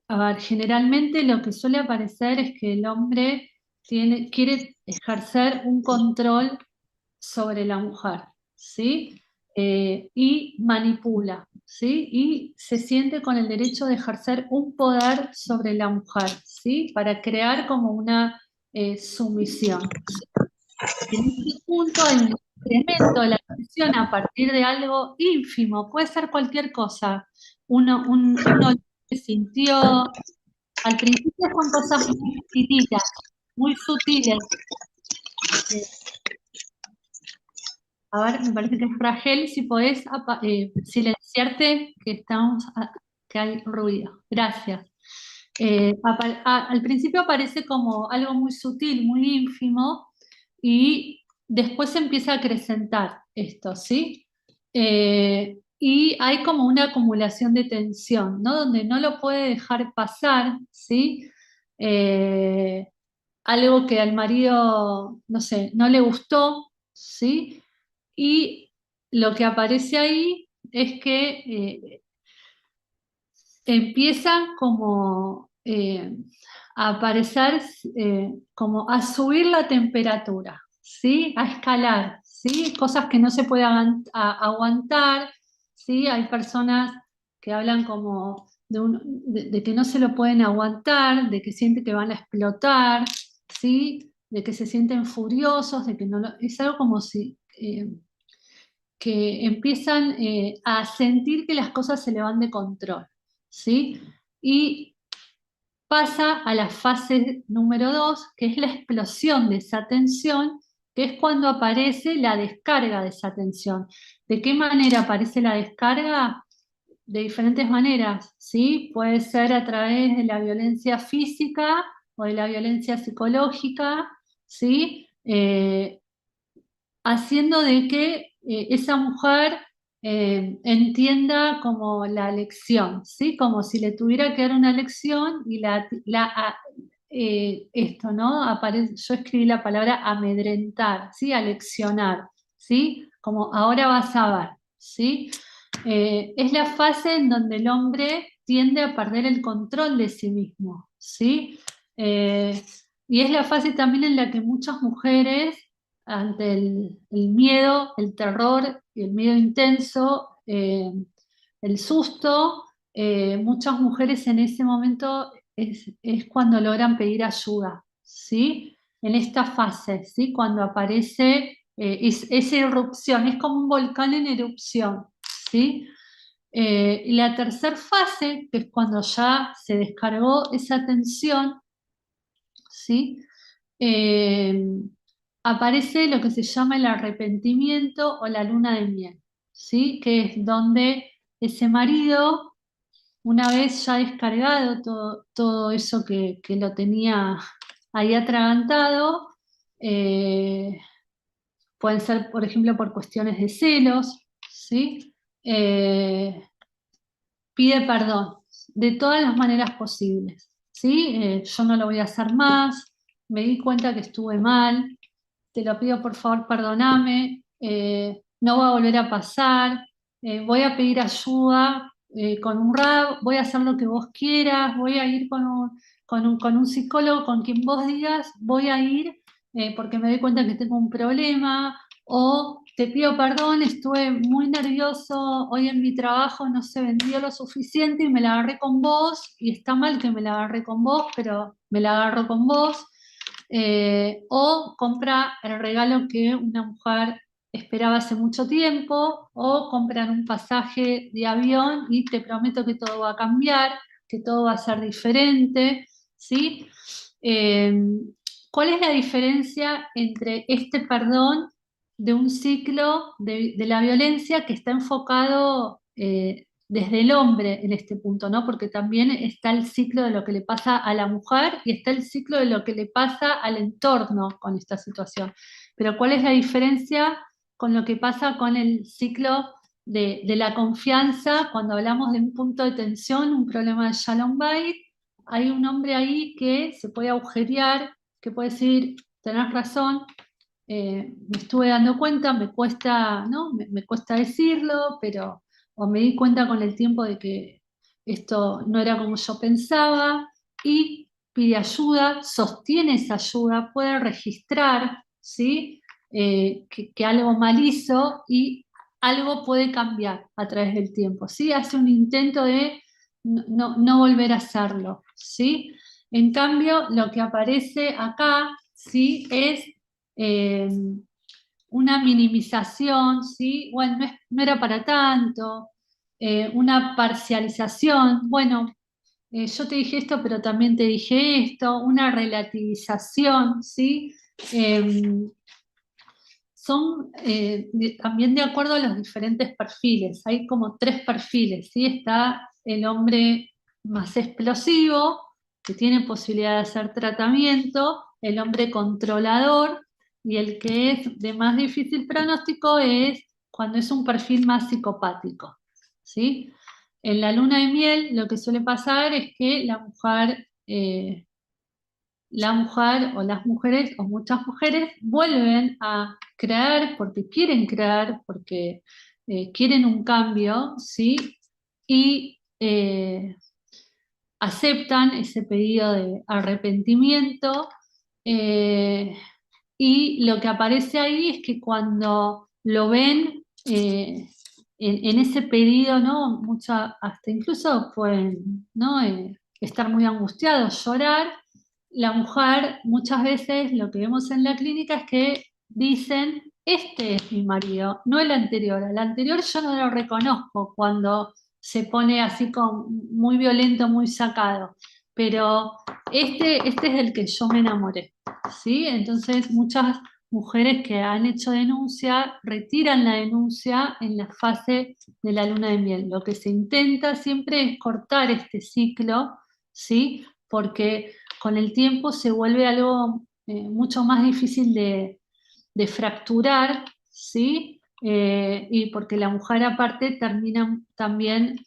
a ver, generalmente lo que suele aparecer es que el hombre quiere ejercer un control sobre la mujer, ¿sí? Y manipula, ¿sí? Y se siente con el derecho de ejercer un poder sobre la mujer, ¿sí? Para crear como una sumisión. En este punto, el incremento de la tensión a partir de algo ínfimo, puede ser cualquier cosa. Uno que sintió, al principio son cosas muy chiquititas, muy sutiles. A ver, me parece que es Ragel, si podés silenciarte, que hay ruido. Gracias. Al principio aparece como algo muy sutil, muy ínfimo, y después se empieza a acrecentar esto, ¿sí? Y hay como una acumulación de tensión, ¿no? Donde no lo puede dejar pasar, ¿sí? Eh, Algo que al marido, no sé, no le gustó, ¿sí? Y lo que aparece ahí es que empiezan como a aparecer, como a subir la temperatura, ¿sí? A escalar, ¿sí? Cosas que no se pueden aguantar, ¿sí? Hay personas que hablan como de que no se lo pueden aguantar, de que sienten que van a explotar, ¿sí? De que se sienten furiosos, de que no es algo como si que empiezan a sentir que las cosas se le van de control, ¿sí? Y pasa a la fase número 2, que es la explosión de esa tensión, que es cuando aparece la descarga de esa tensión. ¿De qué manera aparece la descarga? De diferentes maneras, ¿sí? Puede ser a través de la violencia física o de la violencia psicológica, ¿sí? Haciendo de que esa mujer entienda como la lección, ¿sí? Como si le tuviera que dar una lección y esto, ¿no? Yo escribí la palabra amedrentar, ¿sí? Aleccionar, ¿sí? Como ahora vas a ver, ¿sí? Es la fase en donde el hombre tiende a perder el control de sí mismo, ¿sí? Eh, y es la fase también en la que muchas mujeres ante el miedo, el terror, el miedo intenso, el susto, muchas mujeres en ese momento es cuando logran pedir ayuda, ¿sí? En esta fase, ¿sí? Cuando aparece esa erupción, es como un volcán en erupción, ¿sí? Y la tercera fase, que es cuando ya se descargó esa tensión, ¿sí? eh, aparece lo que se llama el arrepentimiento o la luna de miel, ¿sí? Que es donde ese marido, una vez ya descargado todo eso que lo tenía ahí atragantado, eh, pueden ser, por ejemplo, por cuestiones de celos, ¿sí? Eh, Pide perdón de todas las maneras posibles, ¿sí? Yo no lo voy a hacer más, me di cuenta que estuve mal, te lo pido por favor, perdóname, no va a volver a pasar, voy a pedir ayuda con un rap, voy a hacer lo que vos quieras, voy a ir con un psicólogo, con quien vos digas, voy a ir porque me doy cuenta que tengo un problema, o te pido perdón, estuve muy nervioso hoy en mi trabajo, no se vendió lo suficiente y me la agarré con vos, y está mal que me la agarré con vos, pero me la agarro con vos. O compra el regalo que una mujer esperaba hace mucho tiempo, o compran un pasaje de avión y te prometo que todo va a cambiar, que todo va a ser diferente, ¿sí? Eh, ¿Cuál es la diferencia entre este perdón de un ciclo de la violencia que está enfocado desde el hombre en este punto, ¿no? Porque también está el ciclo de lo que le pasa a la mujer y está el ciclo de lo que le pasa al entorno con esta situación. Pero ¿cuál es la diferencia con lo que pasa con el ciclo de la confianza cuando hablamos de un punto de tensión, un problema de Shalom Bayit? Hay un hombre ahí que se puede agujerear, que puede decir, tenés razón, me estuve dando cuenta, me cuesta, ¿no? Me cuesta decirlo, pero o me di cuenta con el tiempo de que esto no era como yo pensaba, y pide ayuda, sostiene esa ayuda, puede registrar, ¿sí? Que algo mal hizo y algo puede cambiar a través del tiempo, ¿sí? Hace un intento de no volver a hacerlo, ¿sí? En cambio, lo que aparece acá, ¿sí? Es eh, una minimización, ¿sí? Bueno, no era para tanto, una parcialización, bueno, yo te dije esto, pero también te dije esto, una relativización, ¿sí? Eh, Son también de acuerdo a los diferentes perfiles, hay como tres perfiles, ¿sí? Está el hombre más explosivo, que tiene posibilidad de hacer tratamiento, el hombre controlador, y el que es de más difícil pronóstico es cuando es un perfil más psicopático, ¿sí? En la luna de miel lo que suele pasar es que la mujer o las mujeres o muchas mujeres vuelven a crear porque quieren crear, porque quieren un cambio, ¿sí? Y aceptan ese pedido de arrepentimiento, eh, y lo que aparece ahí es que cuando lo ven en ese pedido, ¿no? Hasta incluso pueden, ¿no? Estar muy angustiados, llorar. La mujer, muchas veces lo que vemos en la clínica es que dicen, este es mi marido, no el anterior. Al anterior yo no lo reconozco cuando se pone así como muy violento, muy sacado, pero este es del que yo me enamoré, ¿sí? Entonces muchas mujeres que han hecho denuncia retiran la denuncia en la fase de la luna de miel. Lo que se intenta siempre es cortar este ciclo, ¿sí? Porque con el tiempo se vuelve algo mucho más difícil de fracturar, ¿sí? Y porque la mujer aparte termina también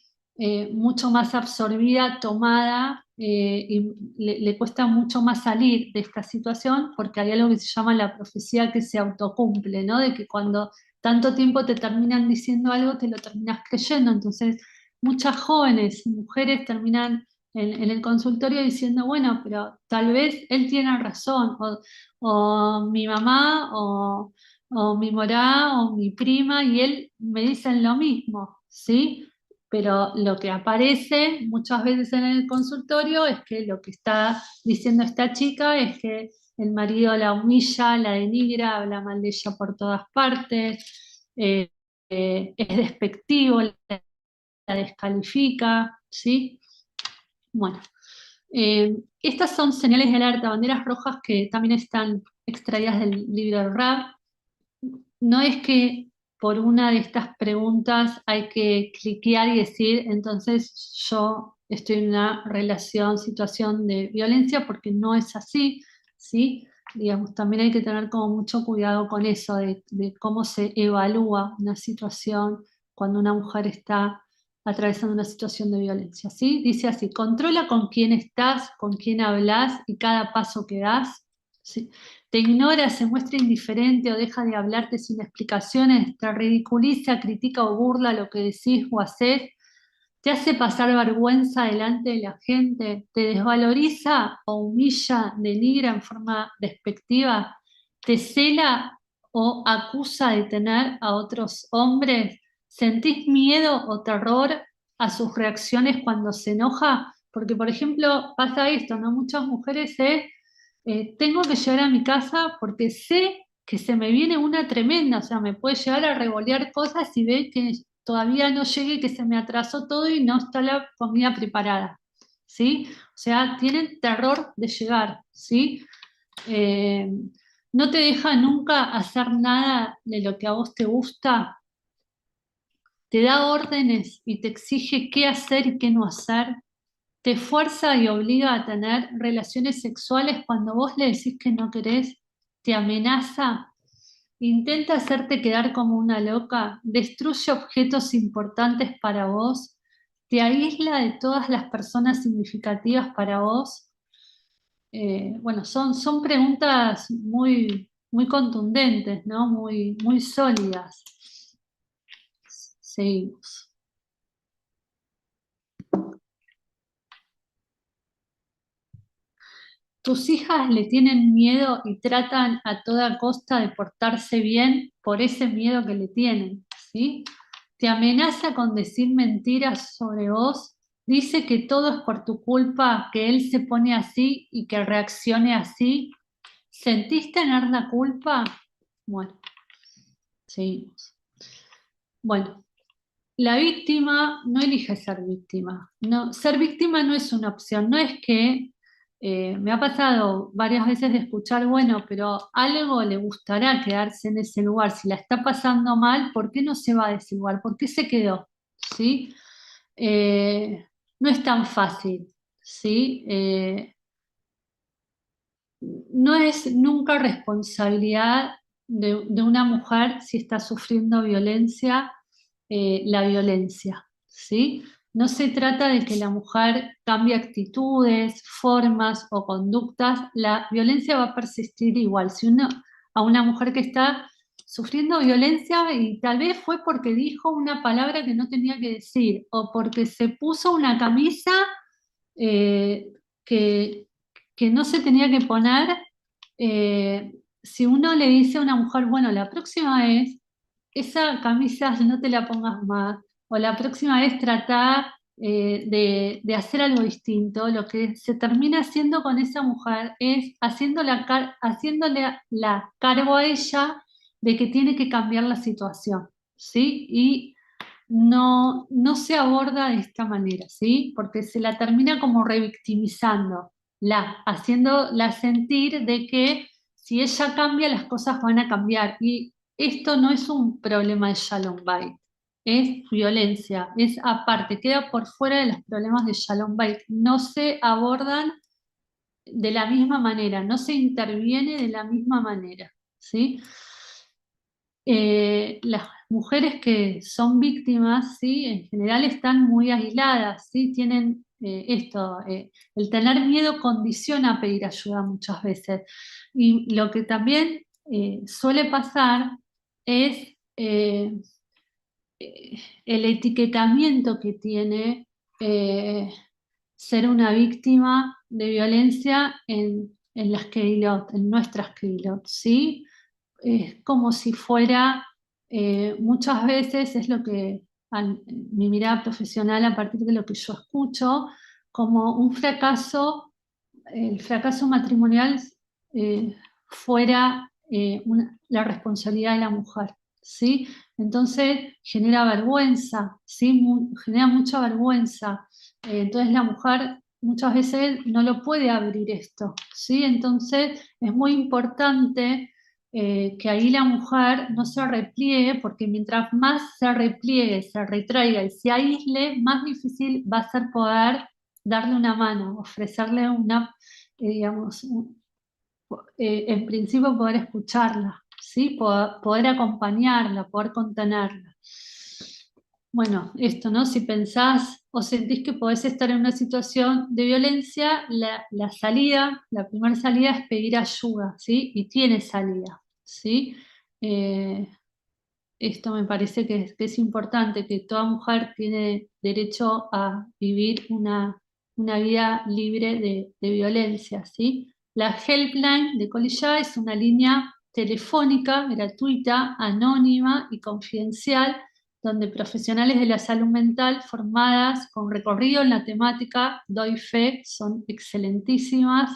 mucho más absorbida, tomada, y le cuesta mucho más salir de esta situación porque hay algo que se llama la profecía que se autocumple, ¿no? De que cuando tanto tiempo te terminan diciendo algo, te lo terminas creyendo. Entonces, muchas jóvenes y mujeres terminan en el consultorio diciendo, bueno, pero tal vez él tiene razón, o mi mamá, o mi morá, o mi prima, y él me dicen lo mismo, ¿sí? Pero lo que aparece muchas veces en el consultorio es que lo que está diciendo esta chica es que el marido la humilla, la denigra, habla mal de ella por todas partes, es despectivo, la descalifica, ¿sí? Bueno, estas son señales de alerta, banderas rojas que también están extraídas del libro de Rab. No es que por una de estas preguntas hay que cliquear y decir, entonces yo estoy en una relación, situación de violencia, porque no es así, ¿sí? Digamos, también hay que tener como mucho cuidado con eso, de cómo se evalúa una situación cuando una mujer está atravesando una situación de violencia, ¿sí? Dice así, controla con quién estás, con quién hablas y cada paso que das, ¿sí? Te ignora, se muestra indiferente o deja de hablarte sin explicaciones, te ridiculiza, critica o burla lo que decís o haces, te hace pasar vergüenza delante de la gente, te desvaloriza o humilla, denigra en forma despectiva, te cela o acusa de tener a otros hombres, sentís miedo o terror a sus reacciones cuando se enoja, porque por ejemplo pasa esto, ¿no? Muchas mujeres tengo que llegar a mi casa porque sé que se me viene una tremenda, o sea, me puede llegar a revolear cosas y ve que todavía no llegue, que se me atrasó todo y no está la comida preparada, ¿sí? O sea, tienen terror de llegar, ¿sí? Eh, no te deja nunca hacer nada de lo que a vos te gusta, te da órdenes y te exige qué hacer y qué no hacer, te fuerza y obliga a tener relaciones sexuales cuando vos le decís que no querés, te amenaza, intenta hacerte quedar como una loca, destruye objetos importantes para vos, te aísla de todas las personas significativas para vos. Bueno, son preguntas muy, muy contundentes, ¿no? Muy, muy sólidas. Seguimos. Tus hijas le tienen miedo y tratan a toda costa de portarse bien por ese miedo que le tienen, ¿sí? Te amenaza con decir mentiras sobre vos, dice que todo es por tu culpa, que él se pone así y que reaccione así. ¿Sentís tener la culpa? Bueno, seguimos. Bueno, la víctima no elige ser víctima. No, ser víctima no es una opción. No es que me ha pasado varias veces de escuchar, bueno, pero algo le gustará quedarse en ese lugar. Si la está pasando mal, ¿por qué no se va de ese lugar? ¿Por qué se quedó? ¿Sí? No es tan fácil. ¿Sí? No es nunca responsabilidad de una mujer si está sufriendo violencia, la violencia, ¿sí? No se trata de que la mujer cambie actitudes, formas o conductas, la violencia va a persistir igual. Si uno, a una mujer que está sufriendo violencia y tal vez fue porque dijo una palabra que no tenía que decir o porque se puso una camisa eh, que, que no se tenía que poner, si uno le dice a una mujer, bueno, la próxima vez esa camisa no te la pongas más, o la próxima vez trata de hacer algo distinto, lo que se termina haciendo con esa mujer es haciéndole la cargo a ella de que tiene que cambiar la situación, ¿sí? Y no se aborda de esta manera, ¿sí? Porque se la termina como revictimizando, haciéndola sentir de que si ella cambia, las cosas van a cambiar. Y esto no es un problema de Shalom Bait, es violencia, es aparte, queda por fuera de los problemas de Shalom Bait. No se abordan de la misma manera, no se interviene de la misma manera, ¿sí? Las mujeres que son víctimas, ¿sí? En general están muy aisladas, ¿sí? Tienen el tener miedo condiciona a pedir ayuda muchas veces. Y lo que también suele pasar es el etiquetamiento que tiene eh, ser una víctima de violencia en las Keilot, en nuestras Keilot, ¿sí? Es como si fuera, muchas veces es lo que, mi mirada profesional a partir de lo que yo escucho, como un fracaso, el fracaso matrimonial fuera la responsabilidad de la mujer, ¿sí? Entonces genera vergüenza, ¿sí? Genera mucha vergüenza. Entonces la mujer muchas veces no lo puede abrir esto, ¿sí? Entonces es muy importante que ahí la mujer no se repliegue, porque mientras más se repliegue, se retraiga y se aísle, más difícil va a ser poder darle una mano, ofrecerle una, digamos, en principio poder escucharla, ¿sí? Poder acompañarla, poder contenerla. Bueno, esto, ¿no? Si pensás o sentís que podés estar en una situación de violencia, la salida, la primera salida es pedir ayuda, ¿sí? Y tiene salida, ¿sí? Eh, Esto me parece que es importante, que toda mujer tiene derecho a vivir una vida libre de violencia, ¿sí? La helpline de Colillá es una línea telefónica, gratuita, anónima y confidencial, donde profesionales de la salud mental formadas con recorrido en la temática, doy fe, son excelentísimas,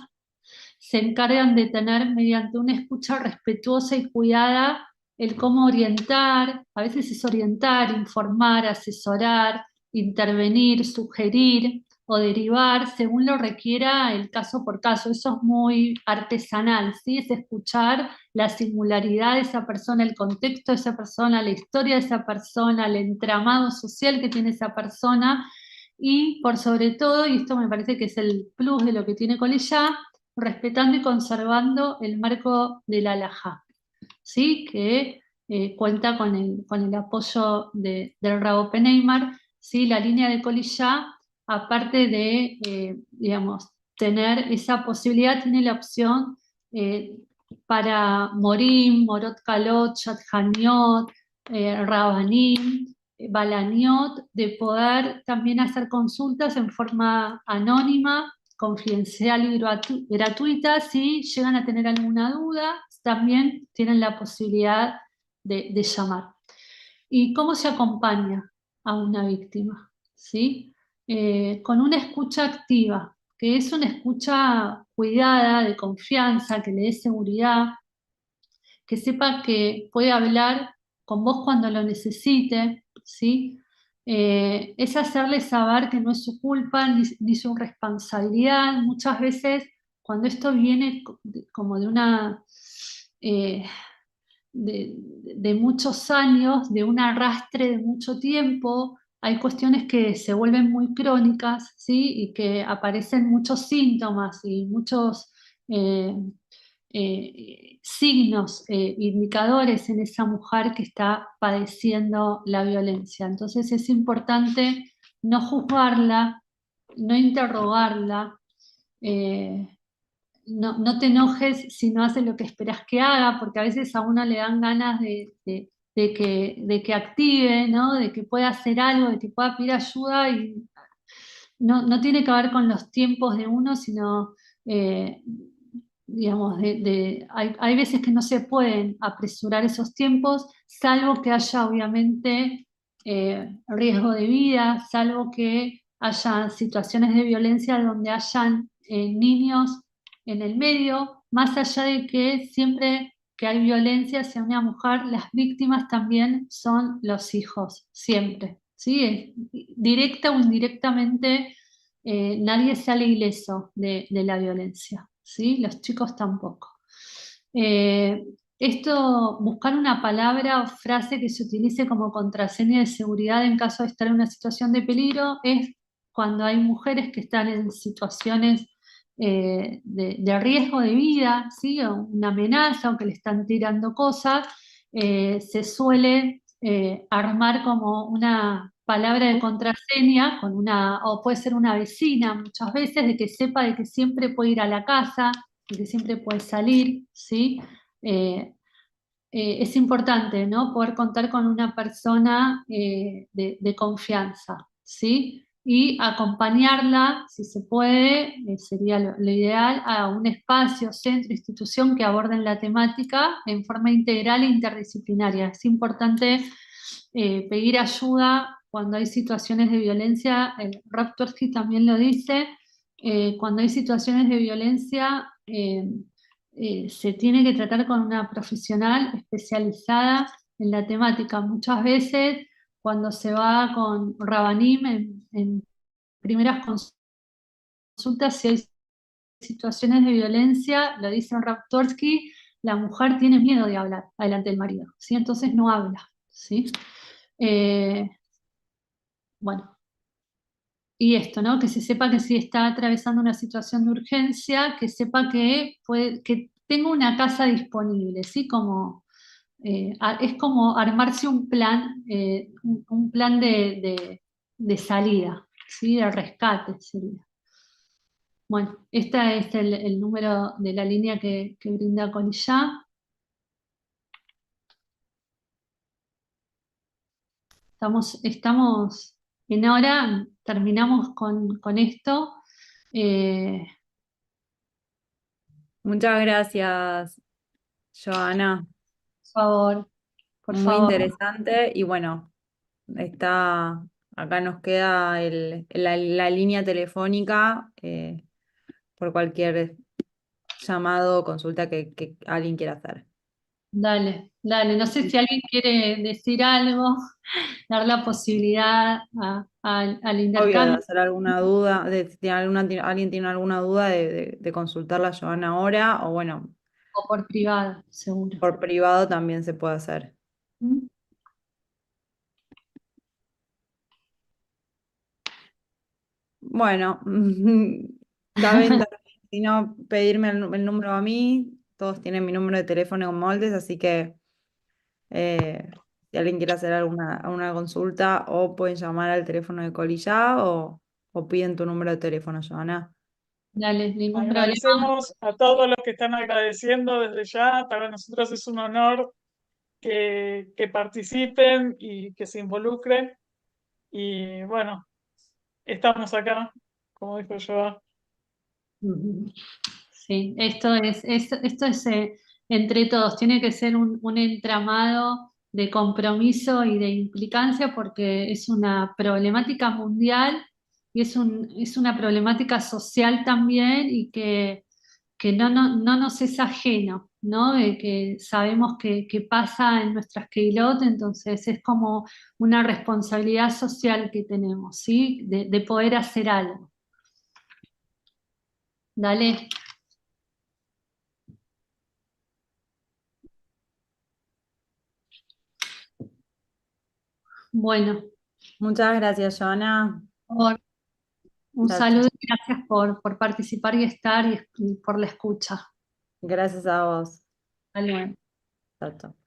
se encargan de tener mediante una escucha respetuosa y cuidada el cómo orientar, a veces es orientar, informar, asesorar, intervenir, sugerir o derivar según lo requiera el caso por caso. Eso es muy artesanal, ¿sí? Es escuchar la singularidad de esa persona, el contexto de esa persona, la historia de esa persona, el entramado social que tiene esa persona y por sobre todo, y esto me parece que es el plus de lo que tiene Colillá, respetando y conservando el marco de la Halajá, ¿sí? Que cuenta con el apoyo del Rabo Peneimar, ¿sí? La línea de Colillá, aparte de, digamos, tener esa posibilidad, tiene la opción eh, para Morim, Morot Kalot, Shadchaniot, Rabanim, Balaniot, de poder también hacer consultas en forma anónima, confidencial y gratuita. Si llegan a tener alguna duda, también tienen la posibilidad de llamar. ¿Y cómo se acompaña a una víctima? ¿Sí? Con una escucha activa, que es una escucha cuidada, de confianza, que le dé seguridad, que sepa que puede hablar con vos cuando lo necesite, ¿sí? Es hacerle saber que no es su culpa ni su responsabilidad. Muchas veces, cuando esto viene como de una... eh, de muchos años, de un arrastre de mucho tiempo, hay cuestiones que se vuelven muy crónicas, ¿sí? Y que aparecen muchos síntomas y muchos eh, signos, indicadores en esa mujer que está padeciendo la violencia. Entonces es importante no juzgarla, no interrogarla, eh, no te enojes si no hace lo que esperas que haga, porque a veces a uno le dan ganas de que active, ¿no? De que pueda hacer algo, de que pueda pedir ayuda y no tiene que ver con los tiempos de uno, sino, eh, digamos, hay veces que no se pueden apresurar esos tiempos, salvo que haya obviamente riesgo de vida, salvo que haya situaciones de violencia donde hayan niños en el medio, más allá de que siempre que hay violencia hacia una mujer, las víctimas también son los hijos, siempre, ¿sí? Directa o indirectamente, nadie sale ileso de la violencia, ¿sí? Los chicos tampoco. Eh, buscar una palabra o frase que se utilice como contraseña de seguridad en caso de estar en una situación de peligro es cuando hay mujeres que están en situaciones de riesgo de vida, ¿sí? O una amenaza o que le están tirando cosas, se suele armar como una palabra de contraseña con o puede ser una vecina muchas veces, de que sepa de que siempre puede ir a la casa, de que siempre puede salir, ¿sí? Eh, es importante, ¿no? Poder contar con una persona de confianza, ¿sí? Y acompañarla, si se puede, sería lo ideal, a un espacio, centro, institución que aborden la temática en forma integral e interdisciplinaria. Es importante pedir ayuda cuando hay situaciones de violencia. Raptorsky también lo dice, cuando hay situaciones de violencia, se tiene que tratar con una profesional especializada en la temática. Muchas veces, cuando se va con Rabanim en primeras consultas, si hay situaciones de violencia, lo dice Raptorsky, la mujer tiene miedo de hablar delante del marido, ¿sí? Entonces no habla, ¿sí? Eh, bueno, y esto, ¿no? Que se sepa que si está atravesando una situación de urgencia, que sepa que tenga una casa disponible, ¿sí? Como, es como armarse un plan, un plan de salida, ¿sí? De rescate sería. Bueno, este es el número de la línea que brinda Conillá. Estamos en hora terminamos con esto. Eh, Muchas gracias, Joana. por favor, por Muy favor, interesante. Y bueno, acá nos queda la línea telefónica por cualquier llamado o consulta que alguien quiera hacer. dale, dale. No sé si alguien quiere decir algo, dar la posibilidad al Obvio, de intercambio hacer alguna duda, de si alguien tiene alguna duda de consultarla a Joana ahora, o bueno, o por privado, seguro. por privado también se puede hacer. ¿Mm? Bueno, Daven también, si no, pedirme el número a mí. Todos tienen mi número de teléfono con moldes, así que si alguien quiere hacer alguna consulta, o pueden llamar al teléfono de Colillá o piden tu número de teléfono, Joana. Dale, ningún problema. Agradecemos a todos los que están agradeciendo desde ya. Para nosotros es un honor que participen y que se involucren. Y bueno, estamos acá, como dijo yo. Ujú. Sí, esto es entre todos, tiene que ser un entramado de compromiso y de implicancia porque es una problemática mundial y es una problemática social también y que no nos es ajeno, ¿no? Que sabemos que pasa en nuestras Keilot, entonces es como una responsabilidad social que tenemos, ¿sí? De poder hacer algo. Dale. Bueno. Muchas gracias, Joana. Por un Chao, chao. saludo y gracias por participar y estar y por la escucha. Gracias a vos. Hasta luego. Chao, chao.